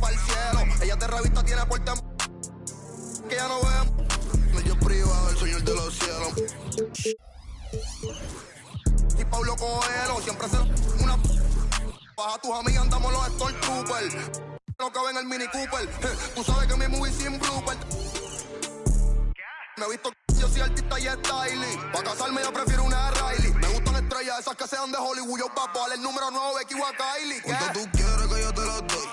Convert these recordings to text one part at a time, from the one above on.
para el cielo. Ella de revista tiene puerta que ya no vemos. Medio privado, el señor de los cielos. Y Pablo Coelho siempre se una baja tus amigas, andamos los Stormtroopers. No cabe en el Mini Cooper. Tú sabes que mi movie sin blooper. Me he visto yo soy artista y styling. Pa' casarme yo prefiero una Riley. Me gustan estrellas esas que sean de Hollywood. Yo papo, dale el número 9, Becky o a Kylie. ¿Cuánto tú quieres que yo te lo doy?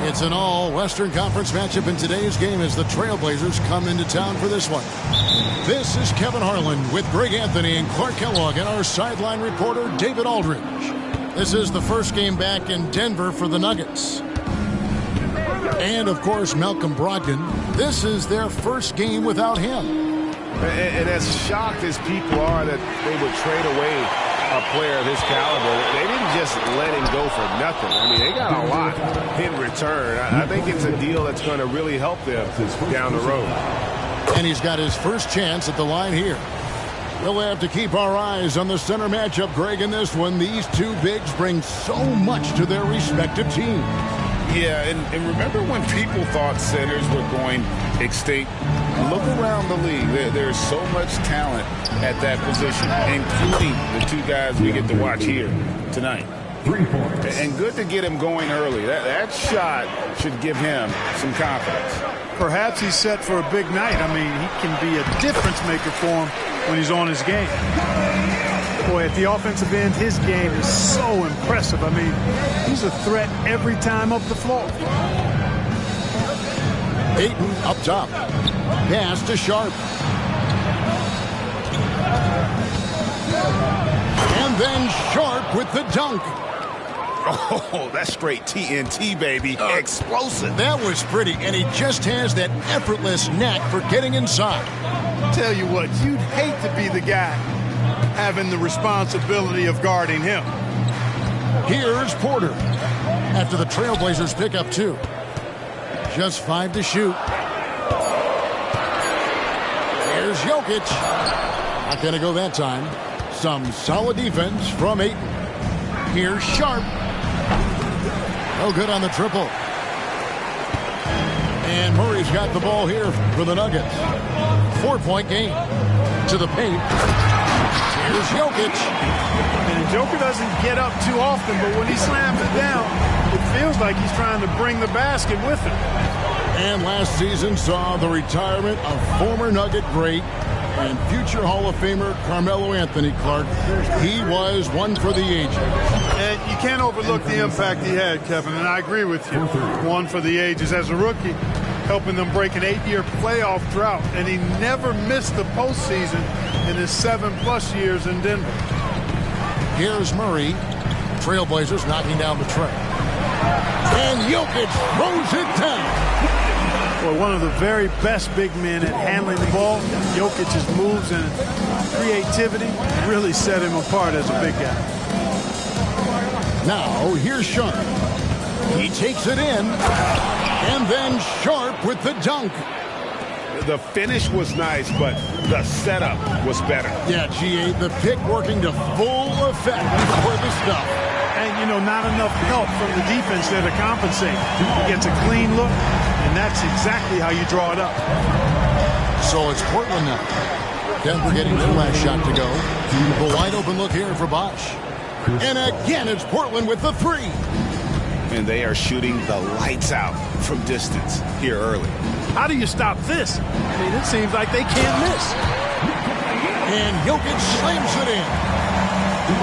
It's an all-Western Conference matchup in today's game as the Trailblazers come into town for this one. This is Kevin Harlan with Greg Anthony and Clark Kellogg and our sideline reporter David Aldridge. This is the first game back in Denver for the Nuggets. And, of course, Malcolm Brogdon. This is their first game without him. And as shocked as people are that they would trade away a player of his caliber, they didn't just let him go for nothing. I mean, they got a lot in return. I think it's a deal that's going to really help them down the road. And he's got his first chance at the line here. We'll have to keep our eyes on the center matchup, Greg, in this one. These two bigs bring so much to their respective teams. Yeah, and remember when people thought centers were going extinct? Look around the league. There's so much talent at that position, including the two guys we get to watch here tonight. 3 points. And good to get him going early. That shot should give him some confidence. Perhaps he's set for a big night. I mean, he can be a difference maker for him when he's on his game. Boy, at the offensive end, his game is so impressive. I mean, he's a threat every time up the floor. Ayton up top. Pass to Sharp. And then Sharp with the dunk. Oh, that's straight TNT, baby. Explosive. That was pretty, and he just has that effortless knack for getting inside. Tell you what, you'd hate to be the guy having the responsibility of guarding him. Here's Porter. After the Trailblazers pick up 2. Just 5 to shoot. Here's Jokic. Not going to go that time. Some solid defense from Ayton. Here's Sharp. No good on the triple. And Murray's got the ball here for the Nuggets. 4-point game. To the paint. Here's Jokic. And Joker doesn't get up too often, but when he slams it down, it feels like he's trying to bring the basket with him. And last season saw the retirement of former Nugget great and future Hall of Famer Carmelo Anthony, Clark. He was one for the ages. And you can't overlook the impact he had, Kevin, and I agree with you. One for the ages. As a rookie, helping them break an 8-year playoff drought, and he never missed the postseason in his 7+ years in Denver. Here's Murray. Trailblazers knocking down the tray. And Jokic throws it down. Well, one of the very best big men at handling the ball. Jokic's moves and creativity really set him apart as a big guy. Now, here's Sharp. He takes it in. And then Sharp with the dunk. The finish was nice, but the setup was better. Yeah, G8, the pick working to full effect for the stuff. And, you know, not enough help from the defense there to compensate. He gets a clean look, and that's exactly how you draw it up. So it's Portland now. Denver getting their last shot to go. The wide open look here for Bosch. And again, it's Portland with the three. And they are shooting the lights out from distance here early. How do you stop this? I mean, it seems like they can't miss. And Jokic slams it in.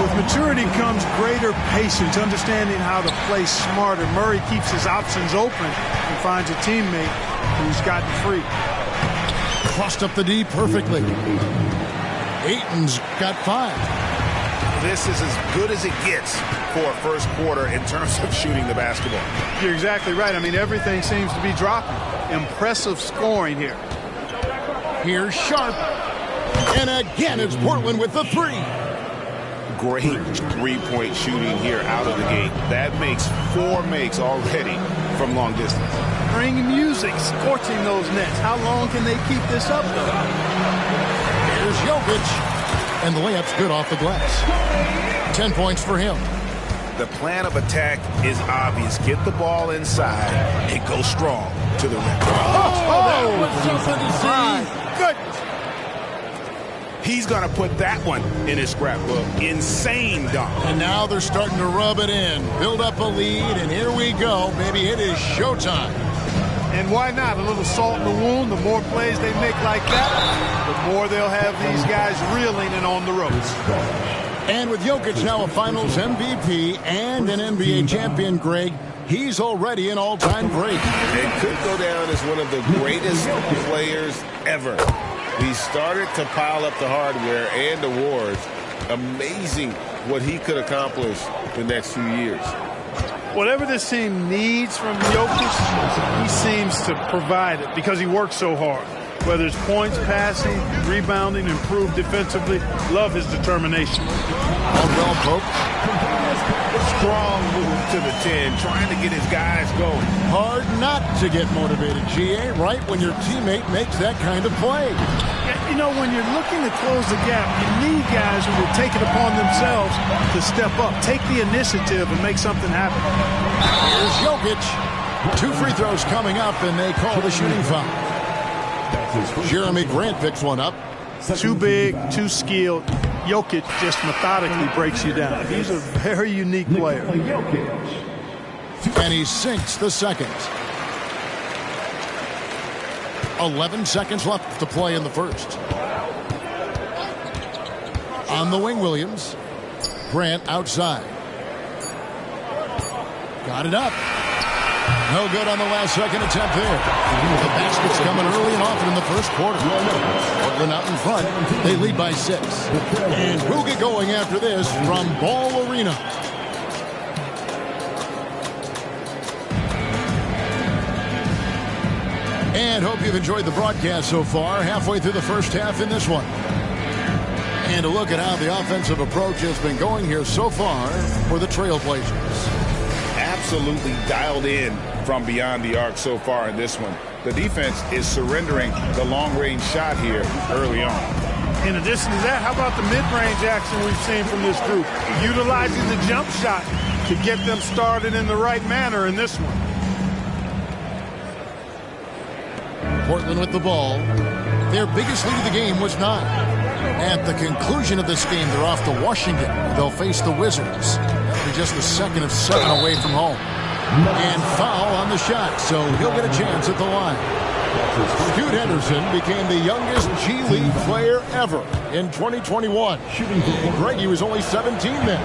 With maturity comes greater patience, understanding how to play smarter. Murray keeps his options open and finds a teammate who's gotten free. Crossed up the D perfectly. Ayton's got 5. This is as good as it gets for a first quarter in terms of shooting the basketball. You're exactly right. I mean, everything seems to be dropping. Impressive scoring here. Here's Sharp. And again, it's Portland with the three. Great three-point shooting here out of the gate. That makes 4 makes already from long distance. Bring music, scorching those nets. How long can they keep this up, though? Here's Jokic. And the layup's good off the glass. 10 points for him. The plan of attack is obvious. Get the ball inside and go strong to the rim. That was something to see. Good. He's going to put that one in his scrapbook. Insane dunk. And now they're starting to rub it in. Build up a lead, and here we go. Maybe it is showtime. And why not? A little salt in the wound. The more plays they make like that, the more they'll have these guys reeling and on the ropes. And with Jokic now a Finals MVP and an NBA champion, Greg, he's already an all-time great. It could go down as one of the greatest players ever. He started to pile up the hardware and awards. Amazing what he could accomplish the next few years. Whatever this team needs from Jokic, he seems to provide it because he works so hard. Whether it's points, passing, rebounding, improved defensively, love his determination. Well poked. Strong move to the 10, trying to get his guys going. Hard not to get motivated, GA, right when your teammate makes that kind of play. You know, when you're looking to close the gap, you need guys who will take it upon themselves to step up, take the initiative, and make something happen. Here's Jokic. 2 free throws coming up, and they call the shooting foul. Jeremy Grant picks one up. Too big, too skilled. Jokic just methodically breaks you down. He's a very unique player. And he sinks the second. 11 seconds left to play in the first. On the wing, Williams. Grant outside. Got it up. No good on the last second attempt there. The basket's coming early and often in the first quarter. Portland out in front. They lead by 6. And we'll get going after this from Ball Arena. And hope you've enjoyed the broadcast so far. Halfway through the first half in this one. And a look at how the offensive approach has been going here so far for the Trailblazers. Absolutely dialed in from beyond the arc so far in this one. The defense is surrendering the long-range shot here early on. In addition to that, how about the mid-range action we've seen from this group? Utilizing the jump shot to get them started in the right manner in this one. Portland with the ball. Their biggest lead of the game was 9. At the conclusion of this game, they're off to Washington. They'll face the Wizards. They're just a second of 7 away from home. And foul on the shot, so he'll get a chance at the line. Scoot Henderson became the youngest G League player ever in 2021. Greg, he was only 17 then.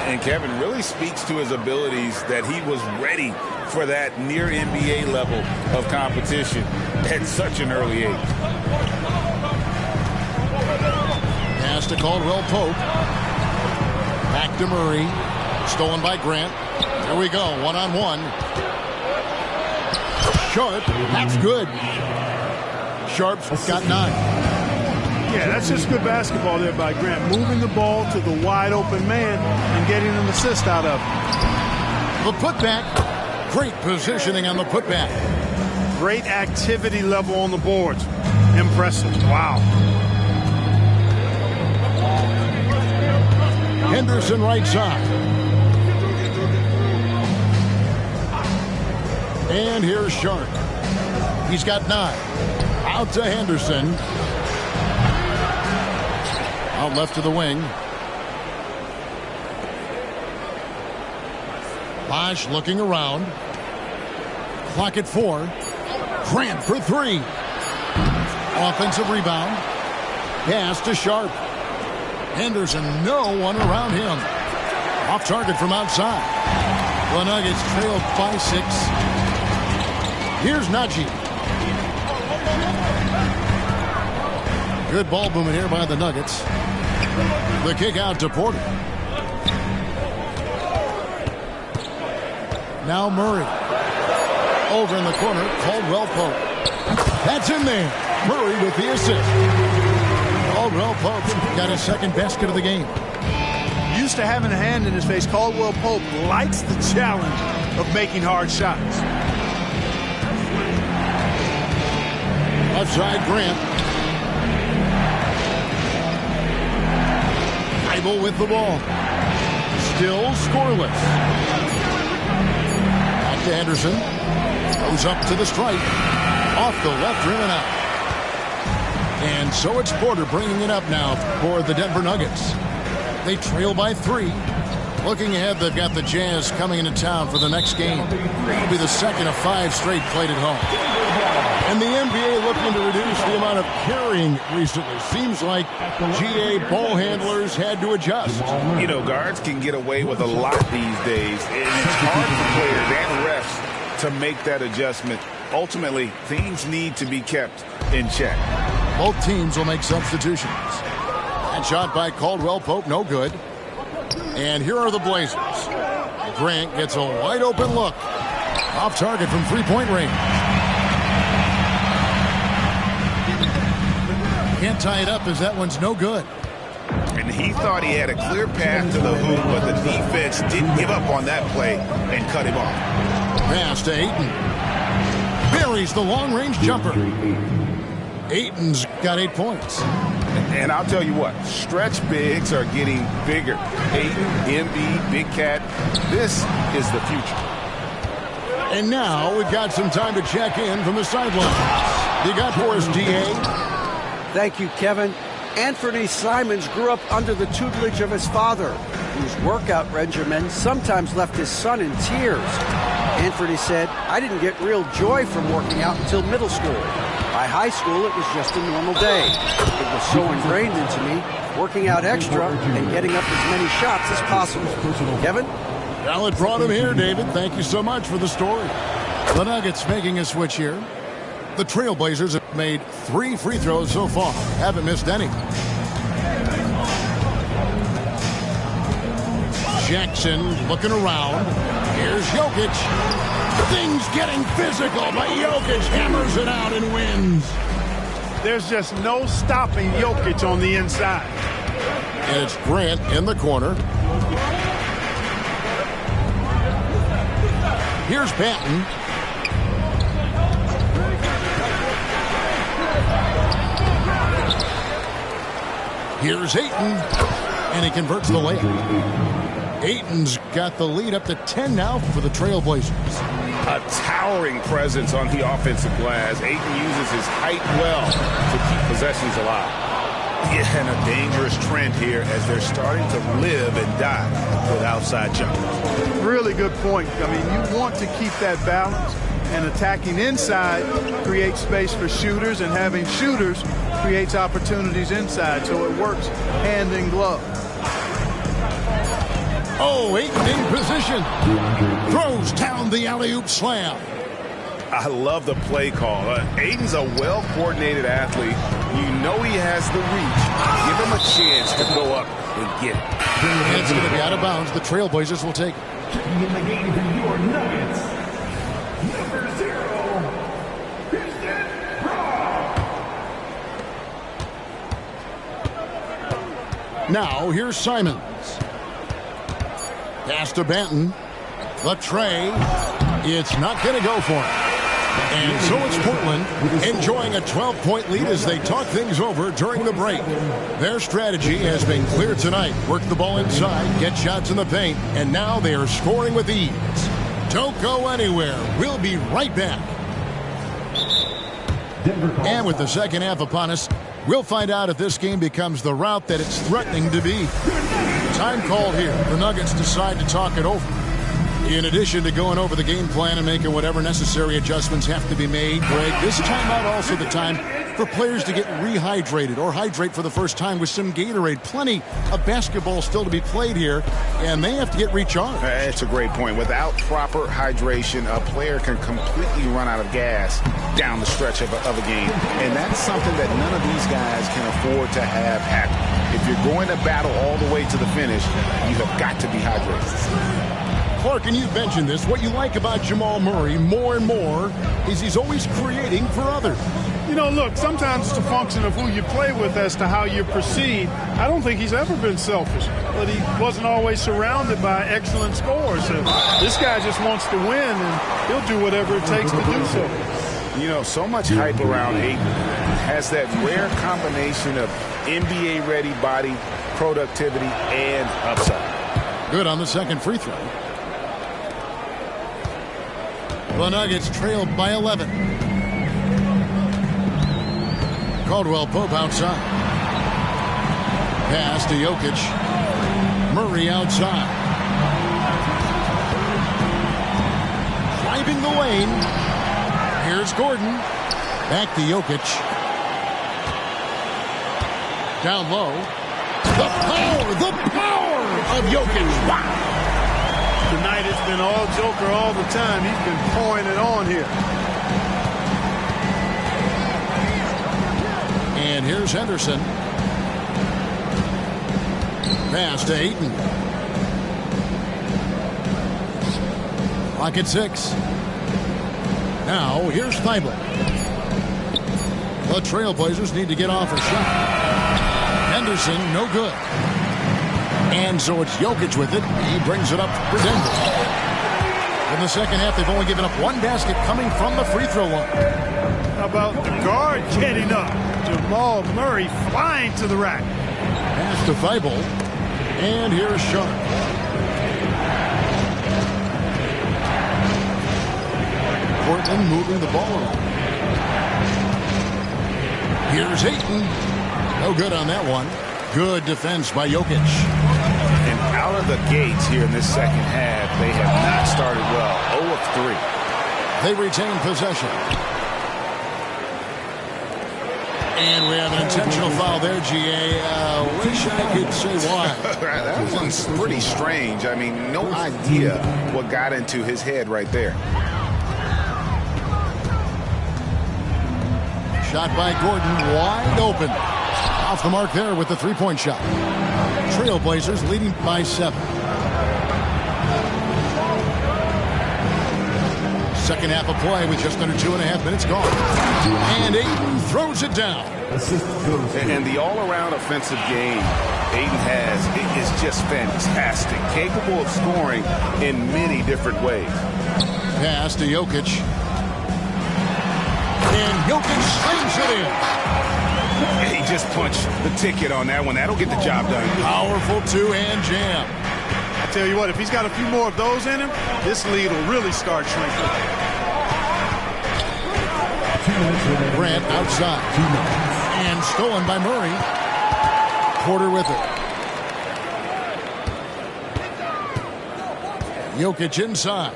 And Kevin really speaks to his abilities that he was ready for that near NBA level of competition at such an early age. Pass to Caldwell Pope. Back to Murray. Stolen by Grant. Here we go, one-on-one. Sharp, that's good. Sharp's got 9. Yeah, that's just good basketball there by Grant. Moving the ball to the wide open man and getting an assist out of it. The putback. Great positioning on the putback. Great activity level on the boards. Impressive. Wow. Henderson right side. And here's Sharp. He's got 9. Out to Henderson. Out left to the wing. Bosch looking around. Clock at 4. Grant for 3. Offensive rebound. Pass to Sharp. Henderson, no one around him. Off target from outside. The Nuggets trail by 6. Here's Najee. Good ball movement here by the Nuggets. The kick out to Porter. Now Murray. Over in the corner, Caldwell Pope. That's in there. Murray with the assist. Caldwell Pope got his second basket of the game. Used to having a hand in his face, Caldwell Pope likes the challenge of making hard shots. Left side, Grant. Heibel with the ball. Still scoreless. Back to Henderson. Goes up to the stripe. Off the left rim and out. And so it's Porter bringing it up now for the Denver Nuggets. They trail by 3. Looking ahead, they've got the Jazz coming into town for the next game. It'll be the second of 5 straight played at home. And the NBA looking to reduce the amount of carrying recently. Seems like GA ball handlers had to adjust. You know, guards can get away with a lot these days, and it's hard for players and refs to make that adjustment. Ultimately, things need to be kept in check. Both teams will make substitutions. That shot by Caldwell Pope, no good. And here are the Blazers. Grant gets a wide open look. Off target from three-point range. Can't tie it up as that one's no good. And he thought he had a clear path to the hoop, but the defense didn't give up on that play and cut him off. Pass to Ayton. Buries the long-range jumper. Ayton's got 8 points. And I'll tell you what, stretch bigs are getting bigger. Ayton, MB, Big Cat, this is the future. And now we've got some time to check in from the sidelines. You got for us, D.A.? Thank you, Kevin. Anthony Simons grew up under the tutelage of his father, whose workout regimen sometimes left his son in tears. Anthony said, "I didn't get real joy from working out until middle school. By high school, it was just a normal day. It was so ingrained into me, working out extra and getting up as many shots as possible." Kevin? Well, it brought him here, David. Thank you so much for the story. The Nuggets making a switch here. The Trailblazers have made 3 free throws so far. Haven't missed any. Jackson looking around. Here's Jokic. Things getting physical, but Jokic hammers it out and wins. There's just no stopping Jokic on the inside. And it's Grant in the corner. Here's Patton. Here's Ayton, and he converts the layup. Ayton's got the lead up to 10 now for the Trailblazers. A towering presence on the offensive glass. Ayton uses his height well to keep possessions alive. Yeah, and a dangerous trend here as they're starting to live and die with outside jumpers. Really good point. I mean, you want to keep that balance, and attacking inside creates space for shooters, and having shooters creates opportunities inside, so it works hand in glove. Oh, Ayton in position. Throws down the alley-oop slam. I love the play call. Ayton's a well-coordinated athlete. You know he has the reach. Give him a chance to go up and get it. It's going to be out of bounds. The Trailblazers will take it. Checking in the game for your Nuggets, number 0, Houston Rockets. Now, here's Simons. Pass to Banton. The tray. It's not going to go for him. And so it's Portland enjoying a 12-point lead as they talk things over during the break. Their strategy has been clear tonight. Work the ball inside, get shots in the paint, and now they are scoring with ease. Don't go anywhere. We'll be right back. And with the second half upon us, we'll find out if this game becomes the route that it's threatening to be. Time called here. The Nuggets decide to talk it over. In addition to going over the game plan and making whatever necessary adjustments have to be made, Greg, this timeout also the time for players to get rehydrated or hydrate for the first time with some Gatorade. Plenty of basketball still to be played here, and they have to get recharged. That's a great point. Without proper hydration, a player can completely run out of gas down the stretch of a game, and that's something that none of these guys can afford to have happen. If you're going to battle all the way to the finish, you have got to be hydrated. Clark, and you've mentioned this, what you like about Jamal Murray more and more is he's always creating for others. You know, look, sometimes it's a function of who you play with as to how you proceed. I don't think he's ever been selfish, but he wasn't always surrounded by excellent scorers. So this guy just wants to win, and he'll do whatever it takes to do so. You know, so much hype around Ayton. Has that rare combination of NBA-ready body, productivity, and upside. Good on the second free throw. The Nuggets trailed by 11. Caldwell Pope outside. Pass to Jokic. Murray outside. Driving the lane. Here's Gordon. Back to Jokic. Down low. The power of Jokic. Wow. Tonight it's been all Joker all the time. He's been pouring it on here. And here's Henderson. Pass to Ayton. Clock at 6. Now here's Thibault. The Trailblazers need to get off a shot. Henderson, no good. And so it's Jokic with it. He brings it up for Denver. In the second half, they've only given up one basket coming from the free throw line. How about the guard getting up? Jamal Murray flying to the rack. Pass to Thibault. And here's Sharp. Portland moving the ball around. Here's Ayton. No good on that one. Good defense by Jokic. And out of the gates here in this second half, they have not started well. 0 of 3. They retain possession. And we have an intentional foul there, GA. Wish I could say why. That one's pretty strange. I mean, no idea what got into his head right there. Shot by Gordon, wide open. Off the mark there with the three-point shot. Trailblazers leading by 7. Second half of play with just under 2.5 minutes gone. And Ayton throws it down. And the all-around offensive game Ayton has is just fantastic. Capable of scoring in many different ways. Pass to Jokic. And Jokic slings it in. He just punched the ticket on that one. That'll get the job done. Powerful two-hand jam. I tell you what, if he's got a few more of those in him, this lead will really start shrinking. Grant outside. And stolen by Murray. Porter with it. Jokic inside.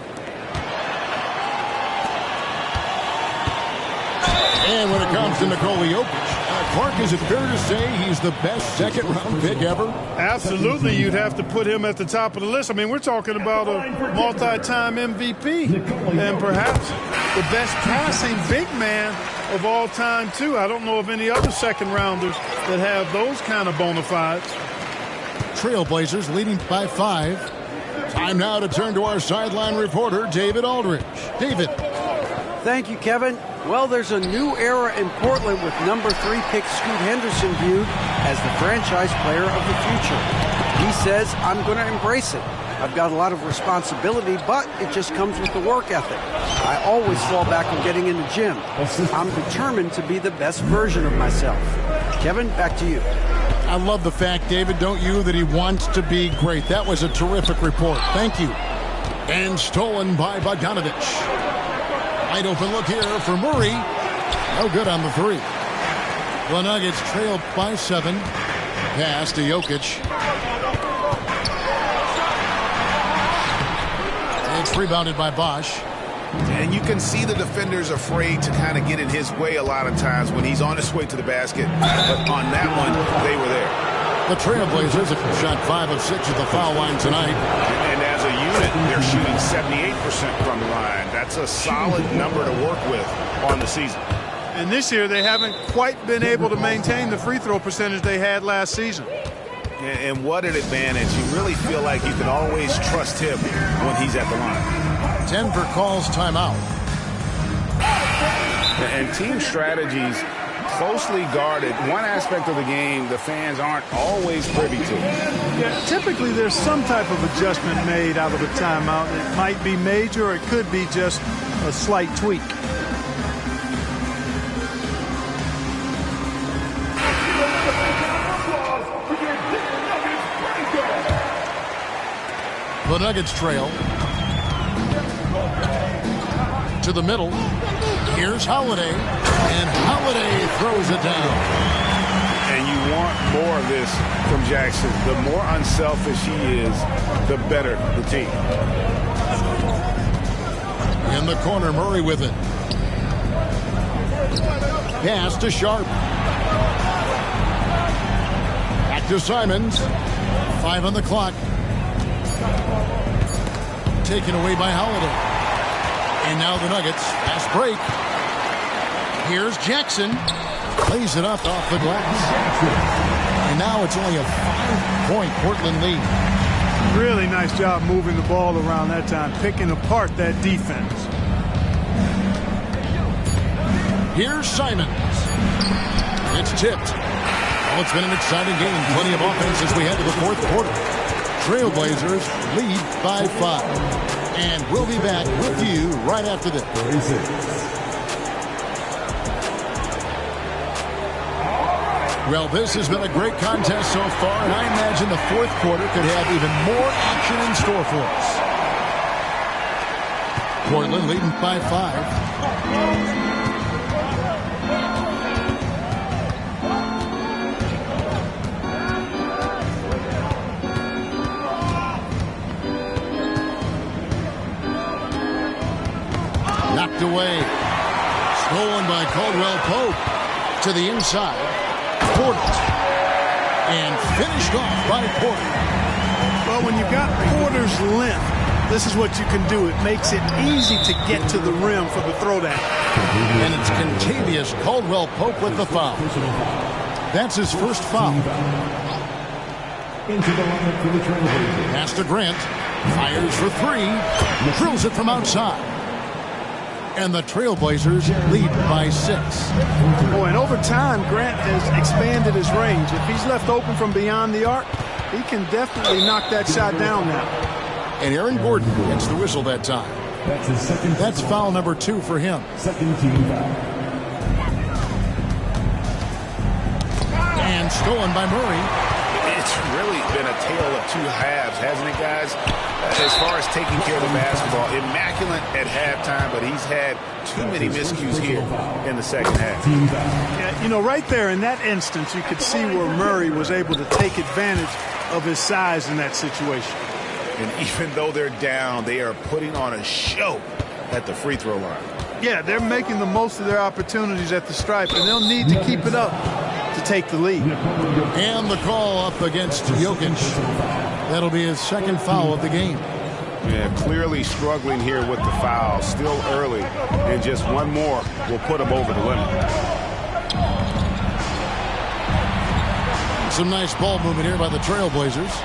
And when it comes to Nikola Jokic, Clark, is it fair to say he's the best second-round pick ever? Absolutely. You'd have to put him at the top of the list. I mean, we're talking about a multi-time MVP and perhaps the best passing big man of all time, too. I don't know of any other second-rounders that have those kind of bona fides. Trailblazers leading by 5. Time now to turn to our sideline reporter, David Aldridge. David. Thank you, Kevin. Well, there's a new era in Portland with number 3 pick Scoot Henderson viewed as the franchise player of the future. He says, I'm going to embrace it. I've got a lot of responsibility, but it just comes with the work ethic. I always fall back on getting in the gym. I'm determined to be the best version of myself. Kevin, back to you. I love the fact, David, don't you, that he wants to be great. That was a terrific report. Thank you. And stolen by Bogdanovich. Wide open look here for Murray. No good on the 3. The Nuggets trailed by 7. Pass to Jokic. It's rebounded by Bosch. And you can see the defenders afraid to kind of get in his way a lot of times when he's on his way to the basket. But on that one, they were there. The Trailblazers have shot 5 of 6 at the foul line tonight. And as a unit, they're shooting 78% from the line. That's a solid number to work with on the season. And this year, they haven't quite been able to maintain the free throw percentage they had last season. And what an advantage. You really feel like you can always trust him when he's at the line. Denver calls timeout. And team strategies closely guarded. One aspect of the game the fans aren't always privy to. Yeah, typically there's some type of adjustment made out of a timeout. It might be major or it could be just a slight tweak. The Nuggets trail. To the middle. Here's Holiday. And Holiday throws it down. And you want more of this from Jackson. The more unselfish he is, the better the team. In the corner, Murray with it. Pass to Sharp. Back to Simons. 5 on the clock. Taken away by Holiday. And now the Nuggets. Fast break. Here's Jackson. Plays it up off the glass. And now it's only a 5-point Portland lead. Really nice job moving the ball around that time, picking apart that defense. Here's Simons. It's tipped. Well, it's been an exciting game. Plenty of offense as we head to the 4th quarter. Trailblazers lead by 5. And we'll be back with you right after this. Well, this has been a great contest so far, and I imagine the 4th quarter could have even more action in store for us. Portland leading by 5. Knocked away. Stolen by Caldwell Pope. To the inside. Porter. And finished off by Porter. Well, when you've got Porter's length, this is what you can do. It makes it easy to get to the rim for the throwdown. And it's contagious. Caldwell Pope with the foul. That's his first foul. Into the lineup for the Trailblazers. Pass to Grant. Fires for 3. Drills it from outside. And the Trailblazers lead by 6. Oh, and over time, Grant has expanded his range. If he's left open from beyond the arc, he can definitely knock that shot down now. And Aaron Gordon gets the whistle that time. That's his second. That's foul number 2 for him. Second team foul. And stolen by Murray. It's really been a tale of two halves, hasn't it, guys? As far as taking care of the basketball, immaculate at halftime, but he's had too many miscues here in the second half. Yeah, you know, right there in that instance, you could see where Murray was able to take advantage of his size in that situation. And even though they're down, they are putting on a show at the free throw line. Yeah, they're making the most of their opportunities at the stripe, and they'll need to keep it up to take the lead. And the call up against Jokic. That'll be his second foul of the game. Yeah, clearly struggling here with the foul. Still early, and just one more will put him over the limit. Some nice ball movement here by the Trailblazers.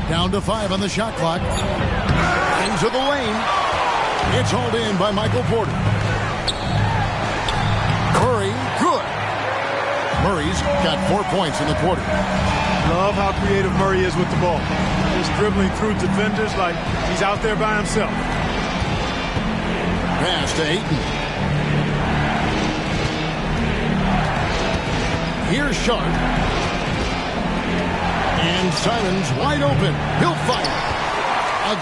Down to 5 on the shot clock. Into the lane. It's hauled in by Michael Porter. Murray, good. Murray's got 4 points in the quarter. Love how creative Murray is with the ball. Just dribbling through defenders like he's out there by himself. Pass to Ayton. Here's Sharp. And Simons wide open. He'll fire.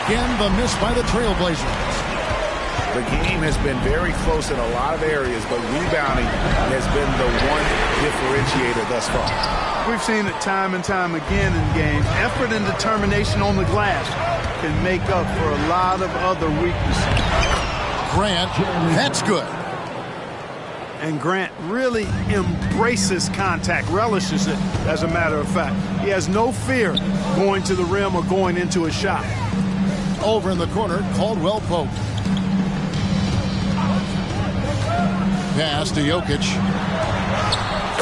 Again, the miss by the Trailblazers. The game has been very close in a lot of areas, but rebounding has been the one differentiator thus far. We've seen it time and time again in games. Effort and determination on the glass can make up for a lot of other weaknesses. Grant, that's good. And Grant really embraces contact, relishes it, as a matter of fact. He has no fear going to the rim or going into a shot. Over in the corner, Caldwell Pope. Pass to Jokic.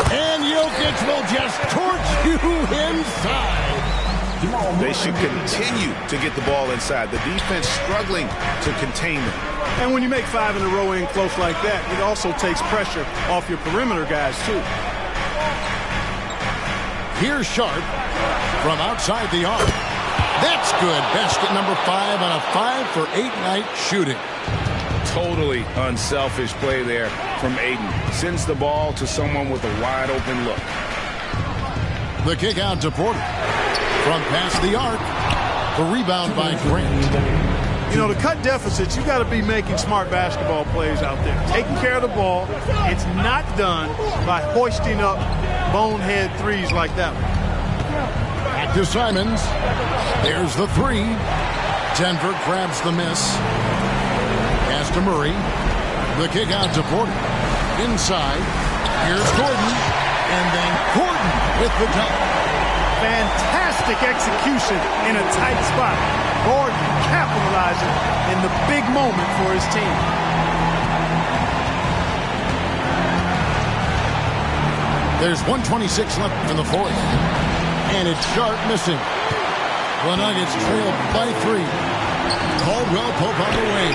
And Jokic will just torch you inside. They should continue to get the ball inside. The defense struggling to contain them. And when you make 5 in a row in close like that, it also takes pressure off your perimeter guys, too. Here's Sharp from outside the arc. That's good. Basket number 5 on a 5-for-8 night shooting. Totally unselfish play there from Ayton. Sends the ball to someone with a wide open look. The kick out to Porter. From past the arc. The rebound by Grant. You know, to cut deficits, you got to be making smart basketball plays out there. Taking care of the ball. It's not done by hoisting up bonehead threes like that one. Back to Simons. There's the 3. Denver grabs the miss. Pass to Murray. The kick out to Porter. Inside. Here's Gordon. And then Gordon with the dunk. Fantastic execution in a tight spot. Gordon capitalizing in the big moment for his team. There's 1:26 left in the fourth. And it's Sharp missing. The Nuggets trail by 3. Caldwell Pope on the way.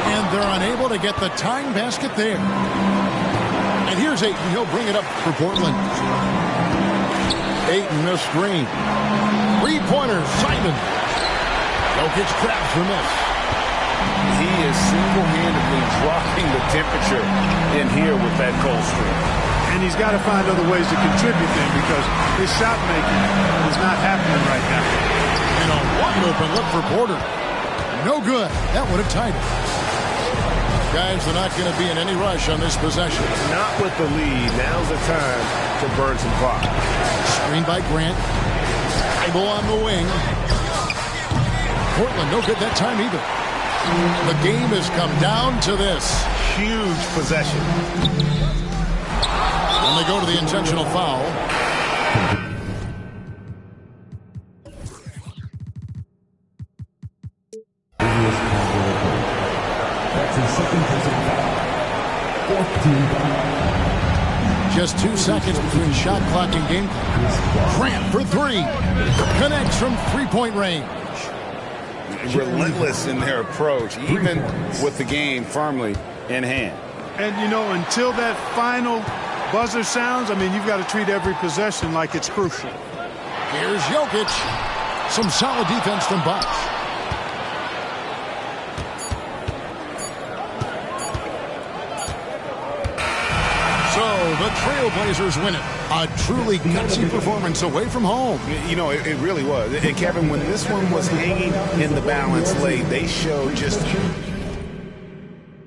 And they're unable to get the tying basket there. And here's Ayton. He'll bring it up for Portland. Ayton missed screen. 3-pointer, Simon. Jokic grabs the miss. He is single-handedly dropping the temperature in here with that cold streak. And he's got to find other ways to contribute then, because his shot making is not happening right now. And a wide open look for Porter. No good. That would have tied it. Guys, they're not going to be in any rush on this possession. Not with the lead. Now's the time to burn some clock. Screen by Grant. Ibo on the wing. Portland no good that time either. The game has come down to this. Huge possession. And they go to the intentional foul. Just 2 seconds between shot clock and game clock. Grant for 3. Connects from 3-point range. Relentless in their approach, even with the game firmly in hand. And, you know, until that final buzzer sounds, I mean, you've got to treat every possession like it's crucial. Here's Jokic. Some solid defense from Bosch. So the Trailblazers win it. A truly gutsy performance away from home. You know, it really was. And Kevin, when this one was hanging in the balance late, they showed just